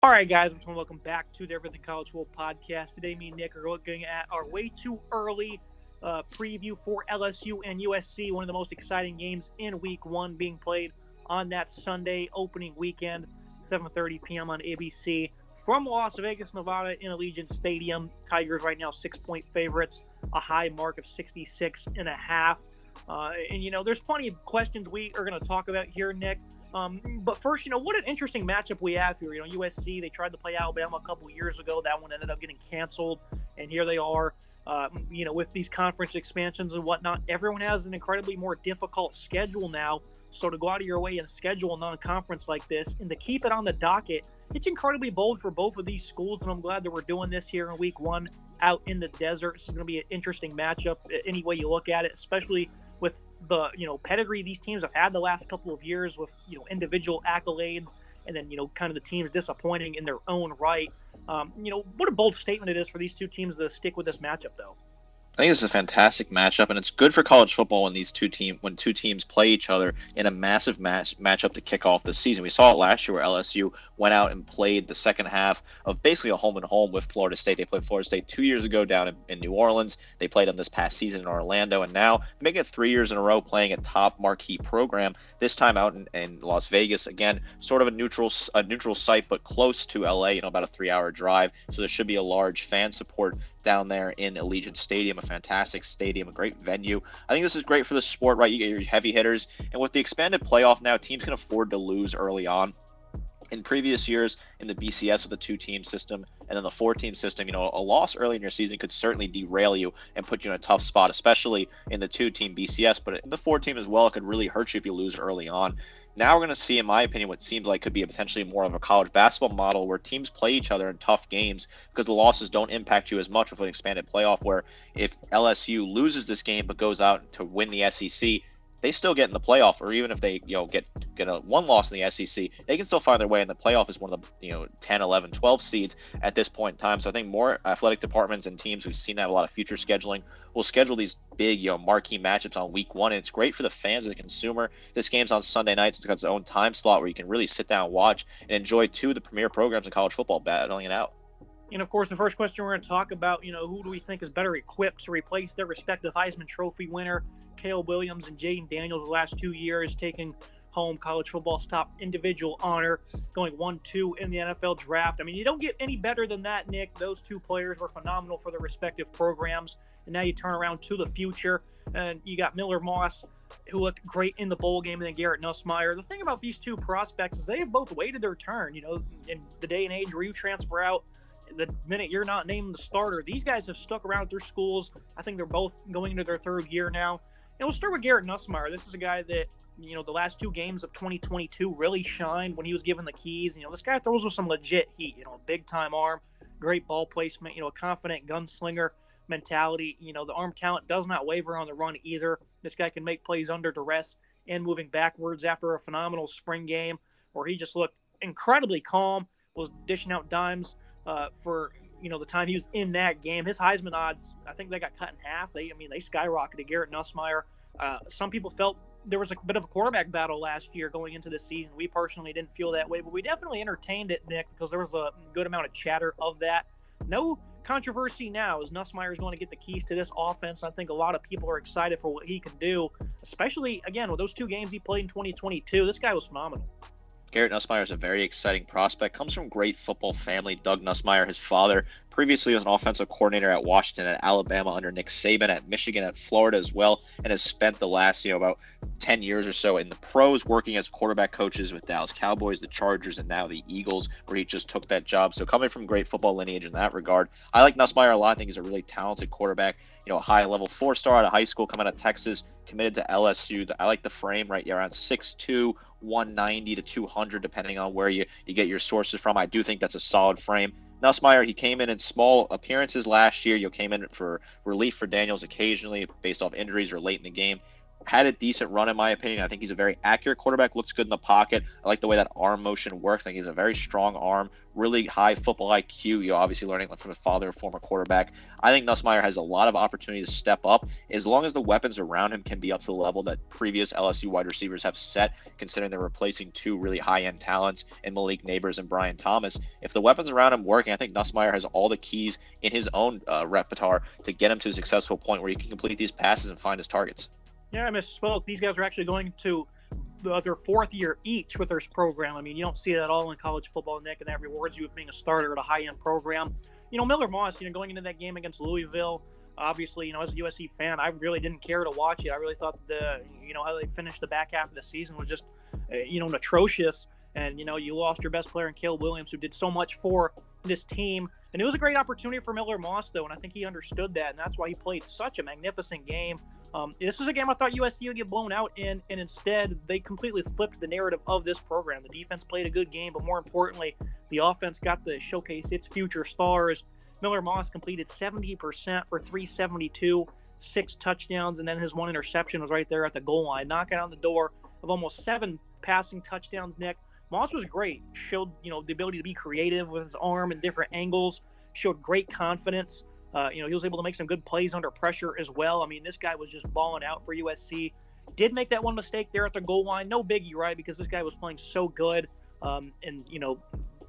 All right, guys, welcome back to the Everything College Football Podcast. Today, me and Nick are looking at our way too early preview for LSU and USC, one of the most exciting games in Week 1 being played on that Sunday opening weekend, 7:30 p.m. on ABC. From Las Vegas, Nevada, in Allegiant Stadium, Tigers right now 6-point favorites, a high mark of 66.5. There's plenty of questions we are going to talk about here, Nick. But first, what an interesting matchup we have here. USC, they tried to play Alabama a couple years ago. That one ended up getting canceled. And here they are, with these conference expansions and whatnot. Everyone has an incredibly more difficult schedule now. So to go out of your way and schedule a non-conference like this and to keep it on the docket, it's incredibly bold for both of these schools. And I'm glad that we're doing this here in Week 1 out in the desert. This is going to be an interesting matchup any way you look at it, especially with the pedigree these teams have had the last couple of years with individual accolades, and then kind of the teams disappointing in their own right. What a bold statement it is for these two teams to stick with this matchup, though. I think it's a fantastic matchup, and it's good for college football when two teams play each other in a massive matchup to kick off the season. We saw it last year where LSU went out and played the second half of basically a home-and-home with Florida State. They played Florida State 2 years ago down in New Orleans. They played them this past season in Orlando, and now making it 3 years in a row playing a top marquee program, this time out in Las Vegas. Again, sort of a neutral site, but close to LA, about a 3-hour drive, so there should be a large fan support down there in Allegiant Stadium, a fantastic stadium, a great venue. I think this is great for the sport, right? You get your heavy hitters, and with the expanded playoff now, teams can afford to lose early on. In previous years, in the BCS with the 2-team system and then the 4-team system, a loss early in your season could certainly derail you and put you in a tough spot, especially in the 2-team BCS. But in the 4-team as well, it could really hurt you if you lose early on. Now we're going to see, in my opinion, what seems like could be potentially more of a college basketball model where teams play each other in tough games because the losses don't impact you as much with an expanded playoff, where if LSU loses this game but goes out to win the SEC, they still get in the playoff, or even if they get a one loss in the SEC, they can still find their way in the playoff as one of the 10, 11, 12 seeds at this point in time. So I think more athletic departments and teams, we've seen that a lot of future scheduling, will schedule these big marquee matchups on Week 1, and it's great for the fans and the consumer. This game's on Sunday nights. It's got its own time slot where you can really sit down and watch and enjoy two of the premier programs in college football battling it out. And of course, the first question we're going to talk about, who do we think is better equipped to replace their respective Heisman Trophy winner, Caleb Williams and Jaden Daniels, the last 2 years taking home college football's top individual honor, going 1-2 in the NFL draft. I mean, you don't get any better than that, Nick. Those two players were phenomenal for their respective programs. And now you turn around to the future, and you got Miller Moss, who looked great in the bowl game, and then Garrett Nussmeier. The thing about these two prospects is they have both waited their turn. In the day and age where you transfer out, the minute you're not named the starter, these guys have stuck around at their schools. I think they're both going into their third year now. And we'll start with Garrett Nussmeier. This is a guy that, the last 2 games of 2022 really shined when he was given the keys. This guy throws with some legit heat, big-time arm, great ball placement, a confident gunslinger mentality. The arm talent does not waver on the run either. This guy can make plays under duress and moving backwards after a phenomenal spring game where he just looked incredibly calm, was dishing out dimes for the time he was in that game. His Heisman odds, I think they got cut in half. They skyrocketed. Garrett Nussmeier. Some people felt there was a bit of a quarterback battle last year going into the season. We personally didn't feel that way, but we definitely entertained it, Nick, because there was a good amount of chatter of that. No controversy now as Nussmeier is going to get the keys to this offense. I think a lot of people are excited for what he can do, especially, again, with those 2 games he played in 2022. This guy was phenomenal. Garrett Nussmeier is a very exciting prospect. Comes from great football family. Doug Nussmeier, his father, previously was an offensive coordinator at Washington, at Alabama under Nick Saban, at Michigan, at Florida as well, and has spent the last, about 10 years or so in the pros working as quarterback coaches with Dallas Cowboys, the Chargers, and now the Eagles, where he just took that job. So coming from great football lineage in that regard, I like Nussmeier a lot. I think he's a really talented quarterback, a high-level 4-star out of high school, coming out of Texas, committed to LSU. I like the frame right around 6'2", 190 to 200, depending on where you get your sources from. I do think that's a solid frame. Nussmeier, he came in small appearances last year. Came in for relief for Daniels occasionally based off injuries or late in the game. had a decent run in my opinion. I think he's a very accurate quarterback, looks good in the pocket. I like the way that arm motion works. I think he's a very strong arm, really high football IQ. You're obviously learning from his father, a former quarterback. I think Nussmeier has a lot of opportunity to step up as long as the weapons around him can be up to the level that previous LSU wide receivers have set, considering they're replacing two really high-end talents in Malik Neighbors and Brian Thomas. If the weapons around him working, I think Nussmeier has all the keys in his own repertoire to get him to a successful point where he can complete these passes and find his targets. Yeah, I misspoke. These guys are actually going to their fourth year each with their program. I mean, you don't see it at all in college football, Nick, and that rewards you with being a starter at a high-end program. Miller Moss, going into that game against Louisville, obviously, as a USC fan, I really didn't care to watch it. I really thought how they finished the back half of the season was just, atrocious. And, you lost your best player in Caleb Williams, who did so much for this team. And it was a great opportunity for Miller Moss, though, and I think he understood that, and that's why he played such a magnificent game. This is a game I thought USC would get blown out in, and instead they completely flipped the narrative of this program. The defense played a good game, but more importantly, the offense got to showcase its future stars. Miller Moss completed 70% for 372, 6 touchdowns, and then his 1 interception was right there at the goal line, knocking on the door of almost 7 passing touchdowns, Nick. Moss was great, showed, the ability to be creative with his arm in different angles, showed great confidence. He was able to make some good plays under pressure as well. I mean, this guy was just balling out for USC. Did make that one mistake there at the goal line. No biggie, right? Because this guy was playing so good.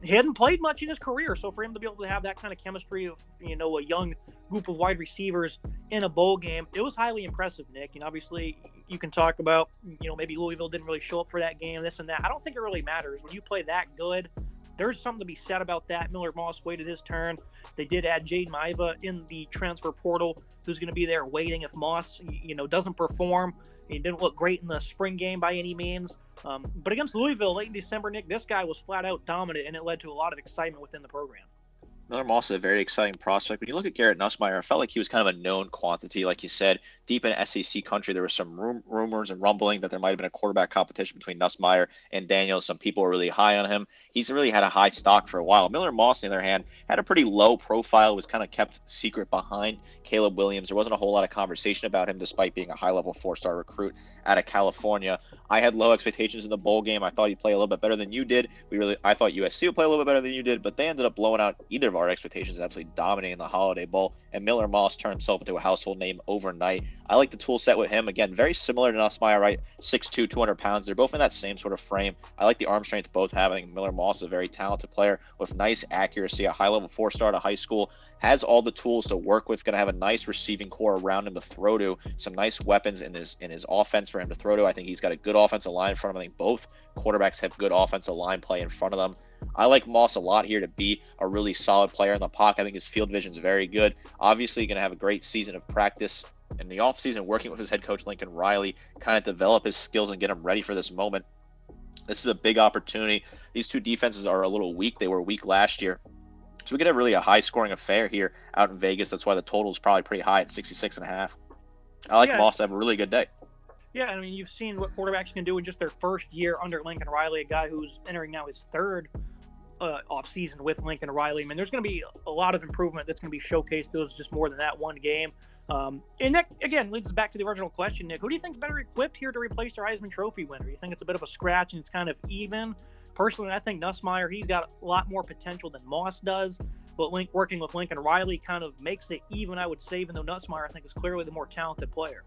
He hadn't played much in his career. So for him to be able to have that kind of chemistry of, a young group of wide receivers in a bowl game, it was highly impressive, Nick. And obviously you can talk about, maybe Louisville didn't really show up for that game, this and that. I don't think it really matters. When you play that good, there's something to be said about that. Miller Moss waited his turn. They did add Jaden Maiva in the transfer portal, who's going to be there waiting if Moss, doesn't perform. He didn't look great in the spring game by any means. But against Louisville late in December, Nick, this guy was flat out dominant, and it led to a lot of excitement within the program. Miller Moss is a very exciting prospect. When you look at Garrett Nussmeier, I felt like he was kind of a known quantity. Like you said, deep in SEC country, there was some rumors and rumbling that there might have been a quarterback competition between Nussmeier and Daniels. Some people were really high on him. He's really had a high stock for a while. Miller Moss, on the other hand, had a pretty low profile, was kind of kept secret behind Caleb Williams. There wasn't a whole lot of conversation about him despite being a high-level 4-star recruit out of California. I had low expectations in the bowl game. I thought he'd play a little bit better than you did. I thought USC would play a little bit better than you did, but they ended up blowing out either of our expectations and absolutely dominating the Holiday Bowl. And Miller Moss turned himself into a household name overnight. I like the tool set with him. Again, very similar to Nussmeier, right? 6'2", 200 pounds. They're both in that same sort of frame. I like the arm strength both having. Miller Moss is a very talented player with nice accuracy, a high-level 4-star to high school. Has all the tools to work with, going to have a nice receiving core around him to throw to, some nice weapons in his offense for him to throw to. I think he's got a good offensive line in front of him. I think both quarterbacks have good offensive line play in front of them. I like Moss a lot here to be a really solid player in the pocket. I think his field vision is very good. Obviously, going to have a great season of practice in the offseason, working with his head coach, Lincoln Riley, kind of develop his skills and get him ready for this moment. This is a big opportunity. These two defenses are a little weak. They were weak last year. So we get a high-scoring affair here out in Vegas. That's why the total is probably pretty high at 66.5. I like Moss to have a really good day. Yeah, I mean, you've seen what quarterbacks can do in just their first year under Lincoln Riley, a guy who's entering now his third offseason with Lincoln Riley. I mean, there's going to be a lot of improvement that's going to be showcased. There was just more than that one game. And that, again, leads us back to the original question, Nick. Who do you think is better equipped here to replace their Heisman Trophy winner? You think it's a bit of a scratch and it's kind of even? Personally, I think Nussmeier, he's got a lot more potential than Moss does. But working with Lincoln Riley kind of makes it even, I would say, even though Nussmeier, I think, is clearly the more talented player.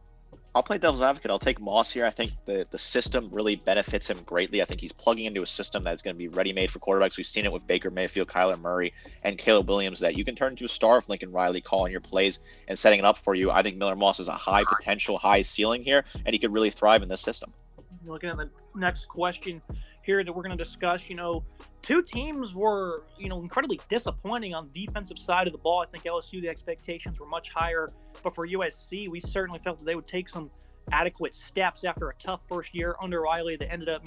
I'll play devil's advocate. I'll take Moss here. I think the system really benefits him greatly. I think he's plugging into a system that's going to be ready-made for quarterbacks. We've seen it with Baker Mayfield, Kyler Murray, and Caleb Williams, that you can turn into a star with Lincoln Riley calling your plays and setting it up for you. I think Miller Moss has a high potential, high ceiling here, and he could really thrive in this system. Looking at the next question here that we're going to discuss, two teams were, incredibly disappointing on the defensive side of the ball. I think LSU, the expectations were much higher, but for USC, we certainly felt that they would take some adequate steps after a tough first year under Riley that ended up,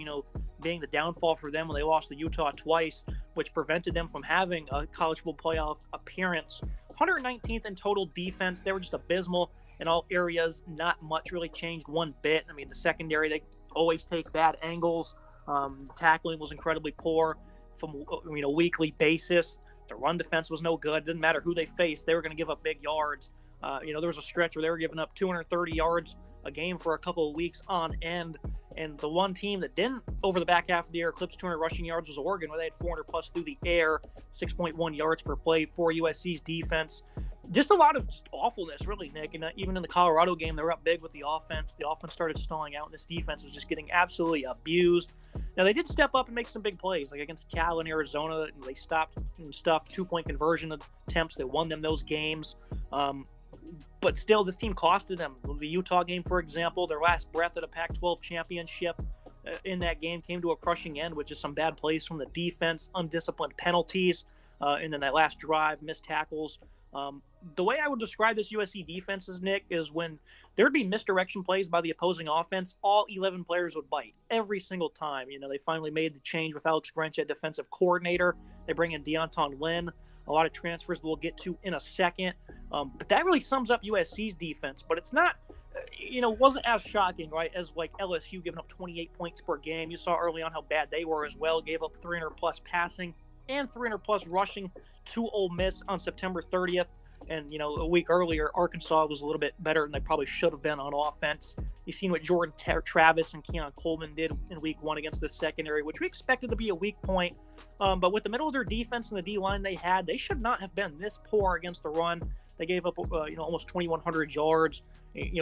being the downfall for them when they lost to Utah twice, which prevented them from having a college football playoff appearance. 119th in total defense. They were just abysmal in all areas. Not much really changed one bit. I mean, the secondary, they always take bad angles. Tackling was incredibly poor from a weekly basis. The run defense was no good. Didn't matter who they faced, they were going to give up big yards. There was a stretch where they were giving up 230 yards a game for a couple of weeks on end. And the one team that didn't, over the back half of the year, eclipse 200 rushing yards was Oregon, where they had 400 plus through the air, 6.1 yards per play for USC's defense. Just a lot of awfulness, really, Nick. And even in the Colorado game, they were up big with the offense. The offense started stalling out, and this defense was just getting absolutely abused. Now, they did step up and make some big plays, like against Cal in Arizona. And they stopped and stuffed 2-point conversion attempts that won them those games. But still, this team costed them. The Utah game, for example, their last breath at a Pac-12 championship in that game came to a crushing end with just some bad plays from the defense, undisciplined penalties, and then that last drive, missed tackles. The way I would describe this USC defense, Nick, is when there'd be misdirection plays by the opposing offense, all 11 players would bite every single time. They finally made the change with Alex Grinch at defensive coordinator. They bring in Deonton Lynn. A lot of transfers we'll get to in a second. But that really sums up USC's defense. But it's not, wasn't as shocking, right, as like LSU giving up 28 points per game. You saw early on how bad they were as well. Gave up 300-plus passing and 300-plus rushing to Ole Miss on September 30th. And, a week earlier, Arkansas was a little bit better than they probably should have been on offense. You've seen what Jordan Travis and Keon Coleman did in week one against the secondary, which we expected to be a weak point. But with the middle of their defense and the D-line they had, they should not have been this poor against the run. They gave up, almost 2,100 yards,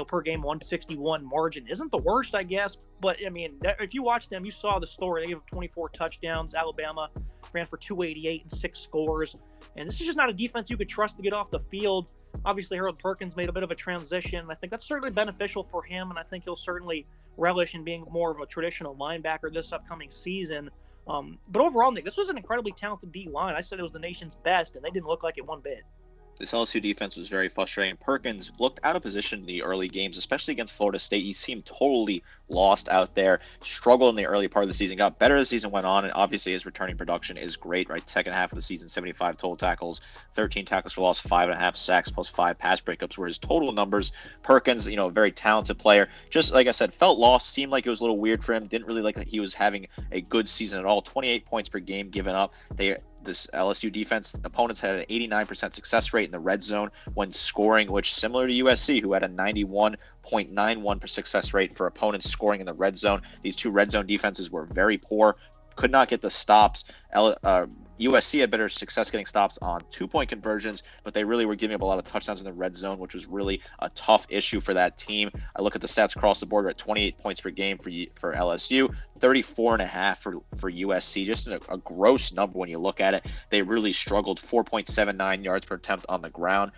per game, 161 margin. Isn't the worst, I guess. But, if you watch them, you saw the story. They gave up 24 touchdowns. Alabama ran for 288 and 6 scores. And this is just not a defense you could trust to get off the field. Obviously, Harold Perkins made a bit of a transition. I think that's certainly beneficial for him, and I think he'll certainly relish in being more of a traditional linebacker this upcoming season. But overall, Nick, this was an incredibly talented D-line. I said it was the nation's best, and they didn't look like it one bit. This LSU defense was very frustrating. Perkins looked out of position in the early games, especially against Florida State. He seemed totally lost out there, struggled in the early part of the season, got better as the season went on, and obviously his returning production is great, right? Second half of the season, 75 total tackles, 13 tackles for loss, 5.5 sacks, plus 5 pass breakups were his total numbers. Perkins, a very talented player, just like I said, felt lost, seemed like it was a little weird for him, didn't really like that he was having a good season at all. 28 points per game given up. This LSU defense, opponents had an 89% success rate in the red zone when scoring, which similar to USC, who had a 91.91% success rate for opponents scoring in the red zone. These two red zone defenses were very poor, could not get the stops. USC had better success getting stops on 2-point conversions, but they really were giving up a lot of touchdowns in the red zone, which was really a tough issue for that team. I look at the stats across the board, at 28 points per game for LSU, 34.5 for USC. Just a gross number when you look at it. They really struggled. 4.79 yards per attempt on the ground.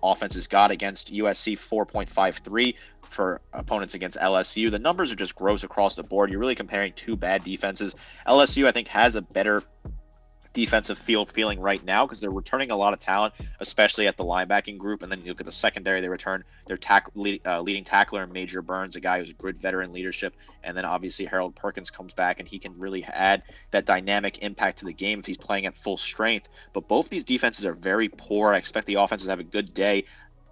Offenses got against USC 4.53 for opponents against LSU. The numbers are just gross across the board. You're really comparing two bad defenses. LSU, I think, has a better defensive feeling right now because they're returning a lot of talent, especially at the linebacking group. And then you look at the secondary, they return their leading tackler in Major Burns, a guy who's good veteran leadership. And then obviously Harold Perkins comes back and he can really add that dynamic impact to the game if he's playing at full strength. But both these defenses are very poor. I expect the offenses to have a good day.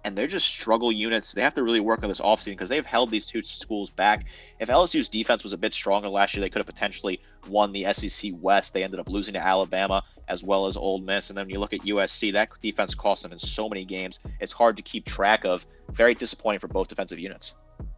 And they're just struggle units. They have to really work on this offseason because they've held these two schools back. If LSU's defense was a bit stronger last year, they could have potentially won the SEC West. They ended up losing to Alabama as well as Ole Miss. And then you look at USC, that defense cost them in so many games. It's hard to keep track of. Very disappointing for both defensive units.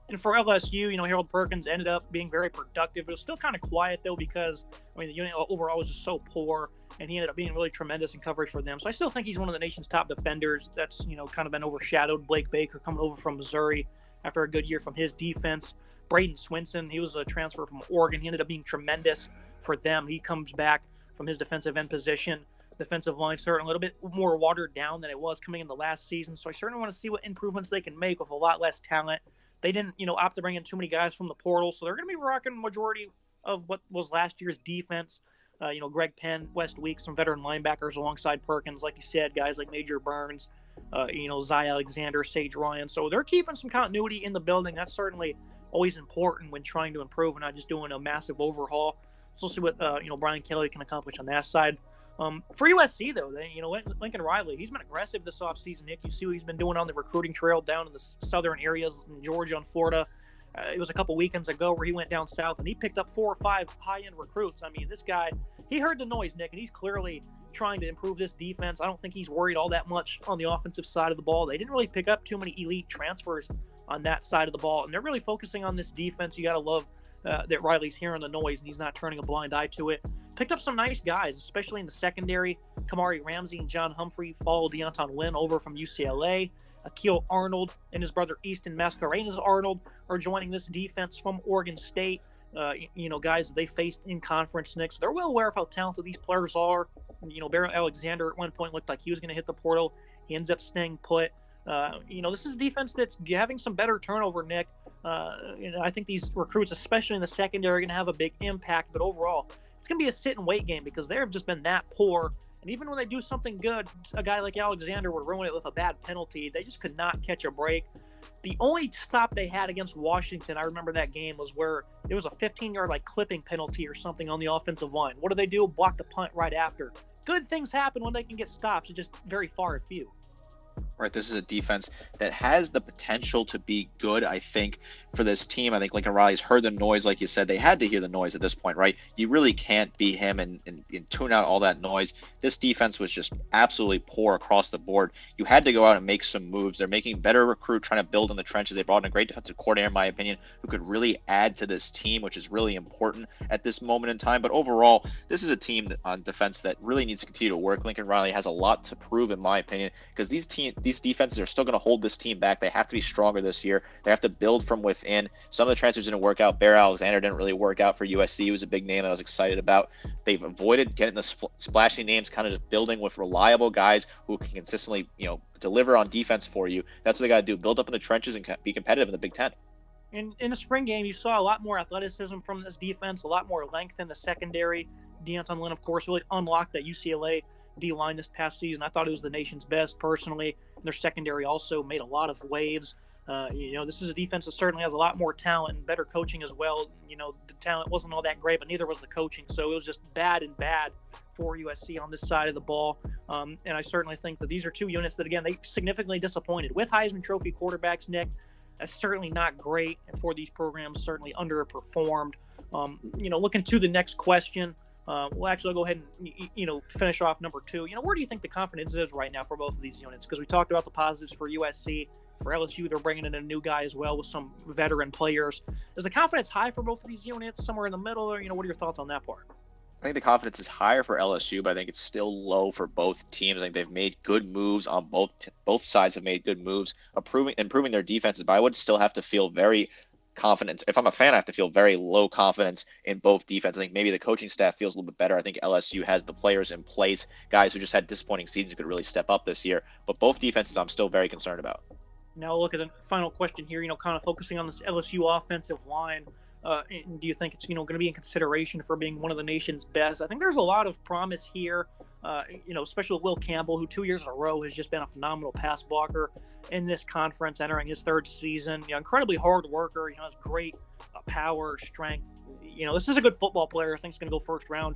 And for LSU, Harold Perkins ended up being very productive. It was still kind of quiet, though, because, the unit overall was just so poor, and he ended up being really tremendous in coverage for them. So I still think he's one of the nation's top defenders. That's, kind of been overshadowed. Blake Baker coming over from Missouri after a good year from his defense. Braden Swinson, he was a transfer from Oregon. He ended up being tremendous for them. He comes back from his defensive end position. Defensive line certainly a little bit more watered down than it was coming in the last season. So I certainly want to see what improvements they can make with a lot less talent. They didn't, opt to bring in too many guys from the portal, so they're going to be rocking the majority of what was last year's defense. Greg Penn, West Weeks, some veteran linebackers alongside Perkins, like you said, guys like Major Burns, Zy Alexander, Sage Ryan. So they're keeping some continuity in the building. That's certainly always important when trying to improve and not just doing a massive overhaul. So we'll see what, Brian Kelly can accomplish on that side. For USC, though, Lincoln Riley, he's been aggressive this offseason, Nick. You see what he's been doing on the recruiting trail down in the southern areas in Georgia and Florida. It was a couple weekends ago where he went down south and he picked up 4 or 5 high-end recruits. This guy, he heard the noise, Nick, and he's clearly trying to improve this defense. I don't think he's worried all that much on the offensive side of the ball. They didn't really pick up too many elite transfers on that side of the ball. And they're really focusing on this defense. You got to love that Riley's hearing the noise and he's not turning a blind eye to it. Picked up some nice guys, especially in the secondary. Kamari Ramsey and John Humphrey followed Deonton Wynn over from UCLA. Akil Arnold and his brother Easton Mascarenas Arnold are joining this defense from Oregon State. Guys they faced in conference, Nick. So they're well aware of how talented these players are. Barrett Alexander at one point looked like he was going to hit the portal. He ends up staying put. This is a defense that's having some better turnover, Nick. I think these recruits, especially in the secondary, are going to have a big impact. But overall, it's going to be a sit and wait game because they have just been that poor. And even when they do something good, a guy like Alexander would ruin it with a bad penalty. They just could not catch a break. The only stop they had against Washington, I remember that game, was where it was a 15-yard clipping penalty or something on the offensive line. What do? Block the punt right after. Good things happen when they can get stops. It's just very far and few. Right, this is a defense that has the potential to be good, I think, for this team. I think Lincoln Riley's heard the noise, like you said. They had to hear the noise at this point, right? You really can't be him and tune out all that noise. This defense was just absolutely poor across the board. You had to go out and make some moves. They're making better recruit, trying to build in the trenches. They brought in a great defensive coordinator, in my opinion, who could really add to this team, which is really important at this moment in time. But overall, this is a team on defense that really needs to continue to work. Lincoln Riley has a lot to prove, in my opinion, because these defenses are still going to hold this team back. They have to be stronger this year. They have to build from within. Some of the transfers didn't work out. Barrett Alexander didn't really work out for USC. He was a big name that I was excited about. They've avoided getting the splashy names, kind of building with reliable guys who can consistently, deliver on defense for you. That's what they got to do. Build up in the trenches and be competitive in the Big Ten. In the spring game, you saw a lot more athleticism from this defense, a lot more length in the secondary. Deonton Wynn, of course, really unlocked that UCLA D-line this past season. I thought it was the nation's best, personally. And their secondary also made a lot of waves. This is a defense that certainly has a lot more talent and better coaching as well. The talent wasn't all that great, but neither was the coaching. So it was just bad for USC on this side of the ball. And I certainly think that these are two units that, again, they significantly disappointed. With Heisman Trophy quarterbacks, Nick, that's certainly not great for these programs, certainly underperformed. Looking to the next question, I'll go ahead and, finish off number 2. Where do you think the confidence is right now for both of these units? Because we talked about the positives for USC. For LSU, they're bringing in a new guy as well with some veteran players. Is the confidence high for both of these units, somewhere in the middle? Or, what are your thoughts on that part? I think the confidence is higher for LSU, but I think it's still low for both teams. I think they've made good moves on both sides have made good moves, improving their defenses. But I would still have to feel very confident. If I'm a fan, I have to feel very low confidence in both defense. I think maybe the coaching staff feels a little bit better. I think LSU has the players in place, guys who just had disappointing seasons who could really step up this year. But both defenses I'm still very concerned about. Now look at the final question here, kind of focusing on this LSU offensive line. Do you think it's, going to be in consideration for being one of the nation's best? I think there's a lot of promise here, especially with Will Campbell, who 2 years in a row has just been a phenomenal pass blocker in this conference, entering his third season. Incredibly hard worker, has great power, strength. This is a good football player. I think he's going to go first round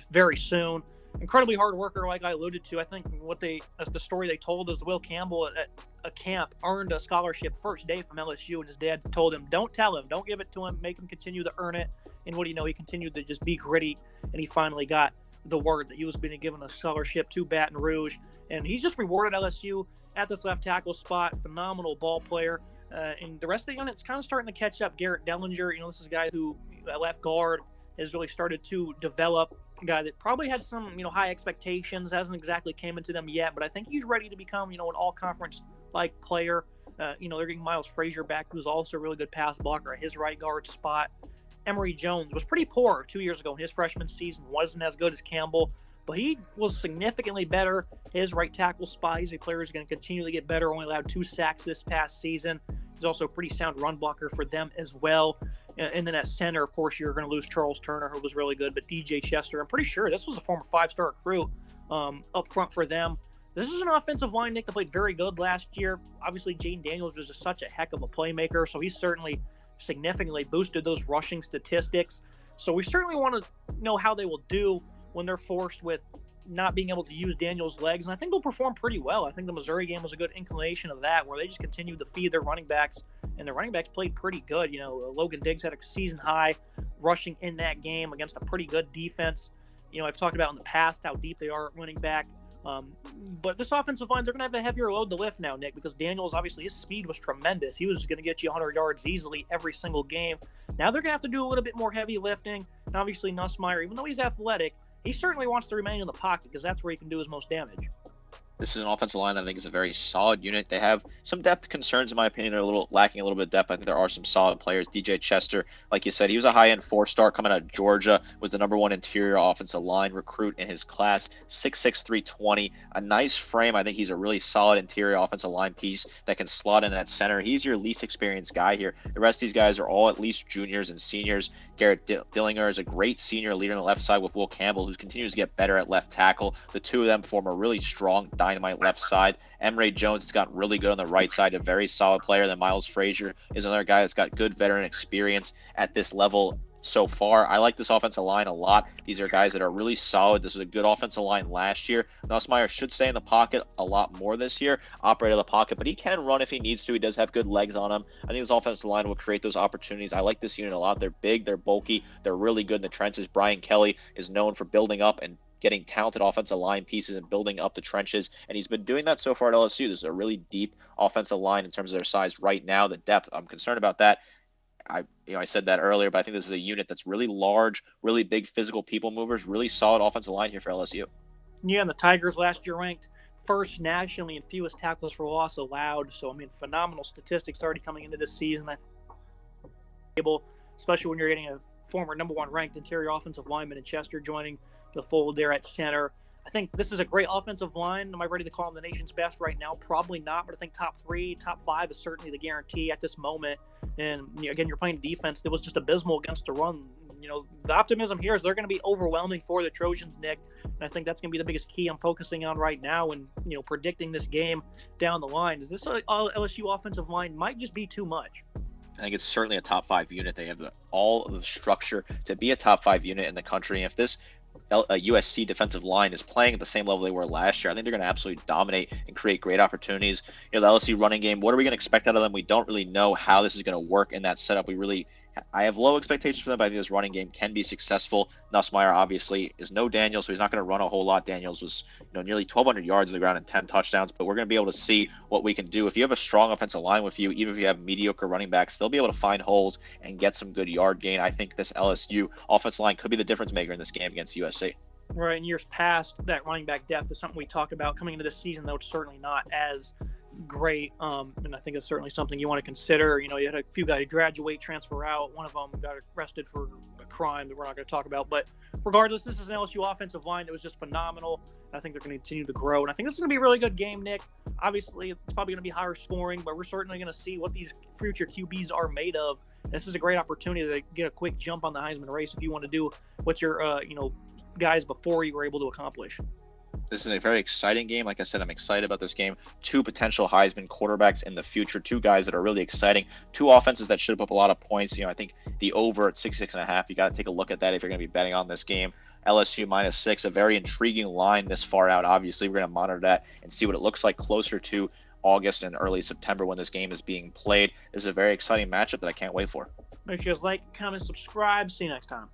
very soon. Incredibly hard worker, like I alluded to. I think the story they told is Will Campbell at a camp earned a scholarship first day from LSU, and his dad told him, don't tell him, don't give it to him, make him continue to earn it. And what do you know? He continued to just be gritty, and he finally got the word that he was being given a scholarship to Baton Rouge. And he's just rewarded LSU at this left tackle spot. Phenomenal ball player. And the rest of the unit's kind of starting to catch up. Garrett Dellinger, this is a guy who at left guard has really started to develop. A guy that probably had some, high expectations, hasn't exactly came into them yet, but I think he's ready to become, an all-conference-like player. They're getting Miles Frazier back, who's also a really good pass blocker at his right guard spot. Emory Jones was pretty poor 2 years ago in his freshman season, wasn't as good as Campbell, but he was significantly better. His right tackle spot, he's a player who's going to continue to get better, only allowed 2 sacks this past season. He's also a pretty sound run blocker for them as well. And then at center, of course, you're going to lose Charles Turner, who was really good, but DJ Chester, I'm pretty sure this was a former 5-star recruit up front for them. This is an offensive line, Nick, that played very good last year. Obviously, Jaden Daniels was just such a heck of a playmaker, so he's certainly significantly boosted those rushing statistics. So we certainly want to know how they will do when they're forced with not being able to use Daniels' legs, and I think they'll perform pretty well. I think the Missouri game was a good inclination of that, where they just continued to feed their running backs, and their running backs played pretty good. Logan Diggs had a season high rushing in that game against a pretty good defense. I've talked about in the past how deep they are at running back. But this offensive line, they're going to have a heavier load to lift now, Nick, because Daniels, obviously, his speed was tremendous. He was going to get you 100 yards easily every single game. Now they're going to have to do a little bit more heavy lifting. And obviously, Nussmeier, even though he's athletic, he certainly wants to remain in the pocket because that's where he can do his most damage. This is an offensive line that I think is a very solid unit. They have some depth concerns, in my opinion. They're lacking a little bit of depth. I think there are some solid players. DJ Chester, like you said, he was a high-end 4-star coming out of Georgia, was the #1 interior offensive line recruit in his class, 6'6", 320, a nice frame. I think he's a really solid interior offensive line piece that can slot in at center. He's your least experienced guy here. The rest of these guys are all at least juniors and seniors. Garrett Dillinger is a great senior leader on the left side with Will Campbell, who continues to get better at left tackle. The two of them form a really strong dynamite left side. Emre Jones has gotten really good on the right side, a very solid player. Then Miles Frazier is another guy that's got good veteran experience at this level so far. I like this offensive line a lot. These are guys that are really solid. This was a good offensive line last year. Nussmeier should stay in the pocket a lot more this year, operate in the pocket, but he can run if he needs to. He does have good legs on him. I think this offensive line will create those opportunities. I like this unit a lot. They're big, they're bulky, they're really good in the trenches. Brian Kelly is known for building up and getting talented offensive line pieces and building up the trenches, and he's been doing that so far at LSU. This is a really deep offensive line in terms of their size right now. The depth, I'm concerned about that. I said that earlier, but I think this is a unit that's really large, really big physical people movers, really solid offensive line here for LSU. Yeah, and the Tigers last year ranked first nationally in fewest tackles for loss allowed. So, I mean, phenomenal statistics already coming into this season. Especially when you're getting a former #1 ranked interior offensive lineman in Chester joining the fold there at center. I think this is a great offensive line. Am I ready to call them the nation's best right now? Probably not, but I think top 3, top 5 is certainly the guarantee at this moment. And again, you're playing defense that was just abysmal against the run. The optimism here is they're going to be overwhelming for the Trojans, Nick. And I think that's going to be the biggest key I'm focusing on right now and, predicting this game down the line. Is this LSU offensive line might just be too much? I think it's certainly a top 5 unit. They have all of the structure to be a top 5 unit in the country. And if this USC defensive line is playing at the same level they were last year, I think they're going to absolutely dominate and create great opportunities. The LSU running game, what are we going to expect out of them? We don't really know how this is going to work in that setup. I have low expectations for them, but I think this running game can be successful. Nussmeier obviously is no Daniels, so he's not going to run a whole lot. Daniels was nearly 1,200 yards on the ground and 10 touchdowns, but we're going to be able to see what we can do. If you have a strong offensive line with you, even if you have mediocre running backs, they'll be able to find holes and get some good yard gain. I think this LSU offensive line could be the difference maker in this game against USC. Right, in years past, that running back depth is something we talk about coming into this season, though it's certainly not as great, and I think it's certainly something you want to consider. You had a few guys graduate, transfer out. One of them got arrested for a crime that we're not going to talk about. But regardless, this is an LSU offensive line that was just phenomenal. I think they're going to continue to grow, and I think this is going to be a really good game, Nick. Obviously, it's probably going to be higher scoring, but we're certainly going to see what these future QBs are made of. This is a great opportunity to get a quick jump on the Heisman race if you want to do what your guys before you were able to accomplish. This is a very exciting game. Like I said, I'm excited about this game. 2 potential Heisman quarterbacks in the future. 2 guys that are really exciting. 2 offenses that should put up a lot of points. I think the over at 66.5. You got to take a look at that if you're going to be betting on this game. LSU -6, a very intriguing line this far out. Obviously, we're going to monitor that and see what it looks like closer to August and early September when this game is being played. This is a very exciting matchup that I can't wait for. Make sure you guys like, comment, subscribe. See you next time.